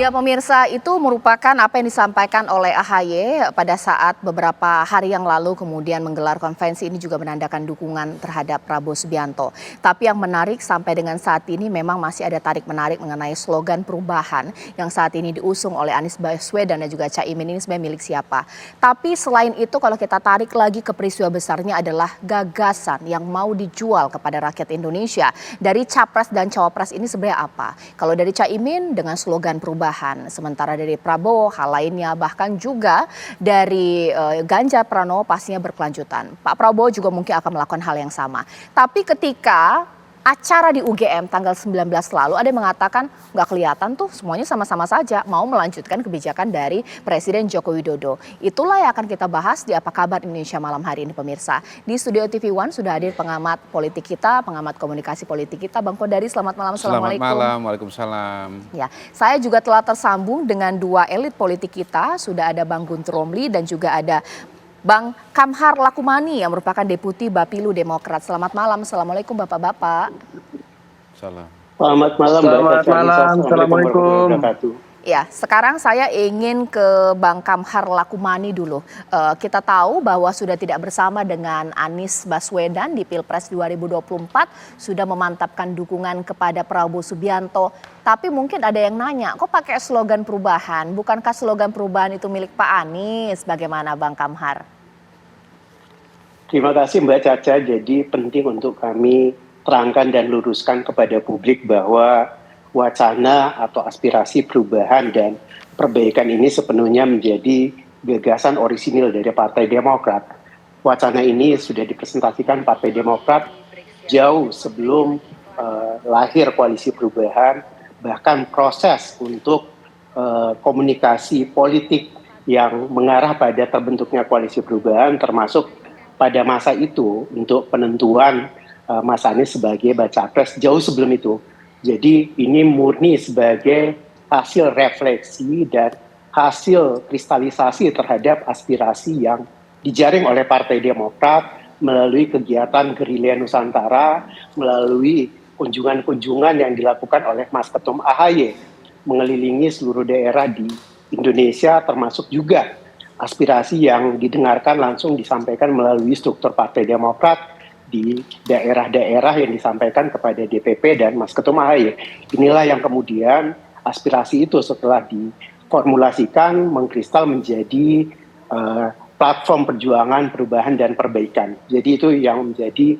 Ya pemirsa, itu merupakan apa yang disampaikan oleh AHY pada saat beberapa hari yang lalu kemudian menggelar konvensi. Ini juga menandakan dukungan terhadap Prabowo Subianto. Tapi yang menarik sampai dengan saat ini memang masih ada tarik-menarik mengenai slogan perubahan yang saat ini diusung oleh Anies Baswedan dan juga Caimin. Ini sebenarnya milik siapa. Tapi selain itu kalau kita tarik lagi ke peristiwa besarnya adalah gagasan yang mau dijual kepada rakyat Indonesia. Dari Capres dan Cawapres ini sebenarnya apa? Kalau dari Caimin dengan slogan perubahan. Sementara dari Prabowo hal lainnya, bahkan juga dari Ganjar Pranowo pastinya berkelanjutan. Pak Prabowo juga mungkin akan melakukan hal yang sama. Tapi ketika acara di UGM tanggal 19 lalu ada yang mengatakan nggak kelihatan tuh semuanya sama-sama saja mau melanjutkan kebijakan dari Presiden Joko Widodo. Itulah yang akan kita bahas di Apa Kabar Indonesia malam hari ini pemirsa. Di studio TV One sudah hadir pengamat politik kita, pengamat komunikasi politik kita, Bang Kodari. Selamat malam. Assalamualaikum. Selamat malam, waalaikumsalam. Ya, saya juga telah tersambung dengan dua elit politik kita. Sudah ada Bang Guntur Romli dan juga ada Bang Kamhar Lakumani yang merupakan Deputi Bapilu Demokrat. Selamat malam, Assalamualaikum Bapak-Bapak. Salam. Selamat malam. Selamat malam, Assalamualaikum. Ya, sekarang saya ingin ke Bang Kamhar Lakumani dulu. Kita tahu bahwa sudah tidak bersama dengan Anies Baswedan di Pilpres 2024, sudah memantapkan dukungan kepada Prabowo Subianto. Tapi mungkin ada yang nanya, kok pakai slogan perubahan? Bukankah slogan perubahan itu milik Pak Anies? Bagaimana Bang Kamhar? Terima kasih Mbak Caca. Jadi penting untuk kami terangkan dan luruskan kepada publik bahwa wacana atau aspirasi perubahan dan perbaikan ini sepenuhnya menjadi gagasan orisinil dari Partai Demokrat. Wacana ini sudah dipresentasikan Partai Demokrat jauh sebelum lahir koalisi perubahan, bahkan proses untuk komunikasi politik yang mengarah pada terbentuknya koalisi perubahan termasuk pada masa itu untuk penentuan Mas Anies sebagai baca pres jauh sebelum itu. Jadi ini murni sebagai hasil refleksi dan hasil kristalisasi terhadap aspirasi yang dijaring oleh Partai Demokrat melalui kegiatan Gerilya Nusantara, melalui kunjungan-kunjungan yang dilakukan oleh Mas Ketum AHY mengelilingi seluruh daerah di Indonesia, termasuk juga aspirasi yang didengarkan langsung disampaikan melalui struktur Partai Demokrat di daerah-daerah yang disampaikan kepada DPP dan Mas Ketum AHY. Inilah yang kemudian aspirasi itu setelah diformulasikan mengkristal menjadi platform perjuangan perubahan dan perbaikan. Jadi itu yang menjadi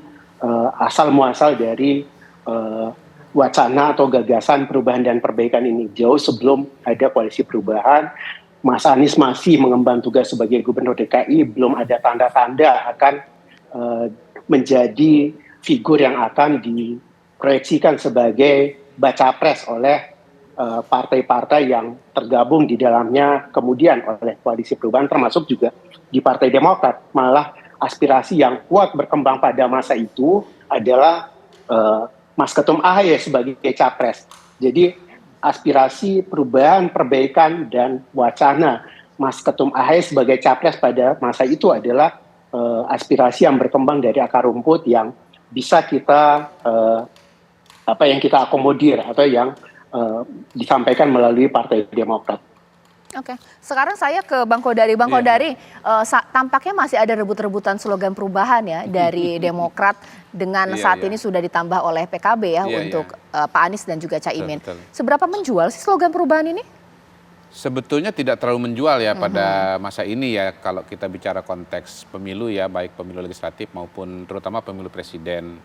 asal muasal dari wacana atau gagasan perubahan dan perbaikan ini. Jauh sebelum ada koalisi perubahan, Mas Anies masih mengemban tugas sebagai Gubernur DKI, belum ada tanda-tanda akan menjadi figur yang akan diproyeksikan sebagai baca pres oleh partai-partai yang tergabung di dalamnya kemudian oleh koalisi perubahan, termasuk juga di Partai Demokrat. Malah aspirasi yang kuat berkembang pada masa itu adalah Mas Ketum AHY sebagai capres. Jadi aspirasi perubahan, perbaikan, dan wacana Mas Ketum AHY sebagai capres pada masa itu adalah aspirasi yang berkembang dari akar rumput yang bisa kita akomodir atau yang disampaikan melalui Partai Demokrat. Oke, sekarang saya ke Bang Kodari. Bang Kodari, tampaknya masih ada rebut-rebutan slogan perubahan ya dari Demokrat dengan saat ini sudah ditambah oleh PKB ya untuk Pak Anies dan juga Caimin. Betul. Seberapa menjual sih slogan perubahan ini? Sebetulnya tidak terlalu menjual ya pada masa ini ya kalau kita bicara konteks pemilu ya, baik pemilu legislatif maupun terutama pemilu presiden.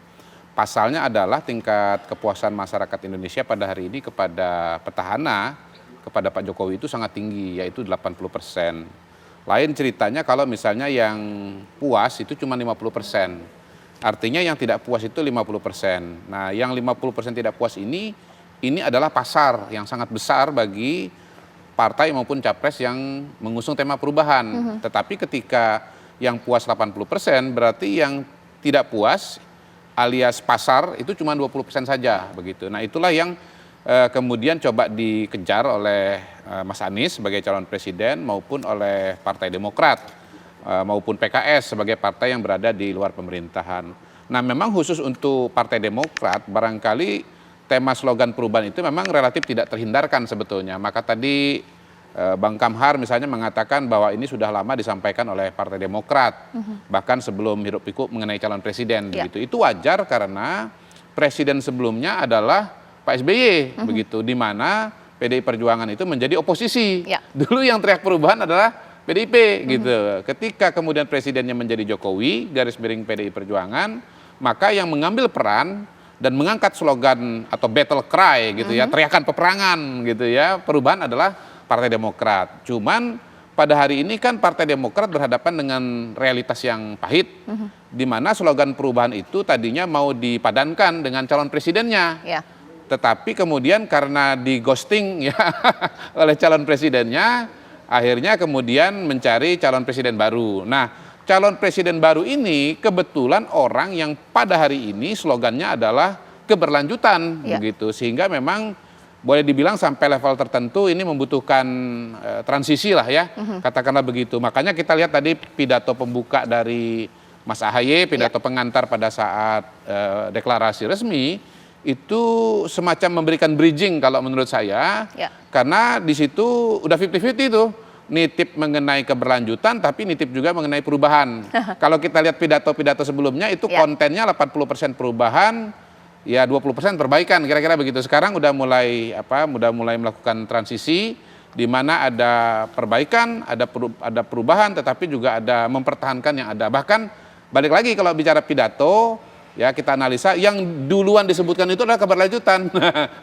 Pasalnya adalah tingkat kepuasan masyarakat Indonesia pada hari ini kepada petahana, kepada Pak Jokowi itu sangat tinggi, yaitu 80%. Lain ceritanya kalau misalnya yang puas itu cuma 50%. Artinya yang tidak puas itu 50%. Nah yang 50% tidak puas ini adalah pasar yang sangat besar bagi partai maupun capres yang mengusung tema perubahan. Tetapi ketika yang puas 80% berarti yang tidak puas alias pasar itu cuma 20% saja begitu. Nah itulah yang kemudian coba dikejar oleh Mas Anies sebagai calon presiden maupun oleh Partai Demokrat maupun PKS sebagai partai yang berada di luar pemerintahan. Nah memang khusus untuk Partai Demokrat barangkali tema slogan perubahan itu memang relatif tidak terhindarkan sebetulnya. Maka tadi Bang Kamhar misalnya mengatakan bahwa ini sudah lama disampaikan oleh Partai Demokrat, bahkan sebelum hiruk pikuk mengenai calon presiden begitu. Itu wajar karena presiden sebelumnya adalah Pak SBY begitu, di mana PDI Perjuangan itu menjadi oposisi. Dulu yang teriak perubahan adalah PDIP gitu. Ketika kemudian presidennya menjadi Jokowi, garis miring PDI Perjuangan, maka yang mengambil peran dan mengangkat slogan atau battle cry gitu ya, teriakan peperangan gitu ya, perubahan adalah Partai Demokrat. Cuman pada hari ini kan Partai Demokrat berhadapan dengan realitas yang pahit, di mana slogan perubahan itu tadinya mau dipadankan dengan calon presidennya. Tetapi kemudian karena di ghosting ya oleh calon presidennya, akhirnya kemudian mencari calon presiden baru. Nah, calon presiden baru ini kebetulan orang yang pada hari ini slogannya adalah keberlanjutan begitu, sehingga memang boleh dibilang sampai level tertentu ini membutuhkan transisi lah ya, katakanlah begitu. Makanya kita lihat tadi pidato pembuka dari Mas AHY, pidato pengantar pada saat deklarasi resmi, itu semacam memberikan bridging kalau menurut saya, karena di situ udah 50-50 tuh, nitip mengenai keberlanjutan tapi nitip juga mengenai perubahan. Kalau kita lihat pidato-pidato sebelumnya itu kontennya 80% perubahan, ya 20% perbaikan, kira-kira begitu. Sekarang udah mulai melakukan transisi di mana ada perbaikan, ada perubahan, tetapi juga ada mempertahankan yang ada. Bahkan balik lagi kalau bicara pidato, ya kita analisa yang duluan disebutkan itu adalah keberlanjutan,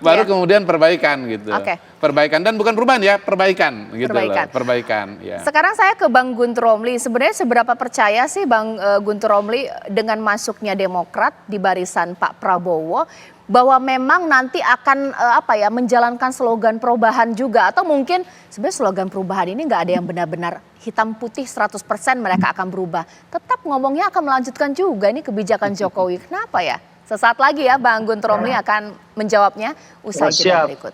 baru kemudian perbaikan gitu. Perbaikan dan bukan perubahan ya, perbaikan gitu loh. Perbaikan. Ya. Sekarang saya ke Bang Guntur Romli. Sebenarnya seberapa percaya sih Bang Guntur Romli dengan masuknya Demokrat di barisan Pak Prabowo bahwa memang nanti akan menjalankan slogan perubahan juga, atau mungkin sebenarnya slogan perubahan ini nggak ada yang benar-benar hitam putih 100% mereka akan berubah. Tetap ngomongnya akan melanjutkan juga ini kebijakan Jokowi. Kenapa ya? Sesaat lagi ya Bang Guntur Romli akan menjawabnya usai jeda berikut.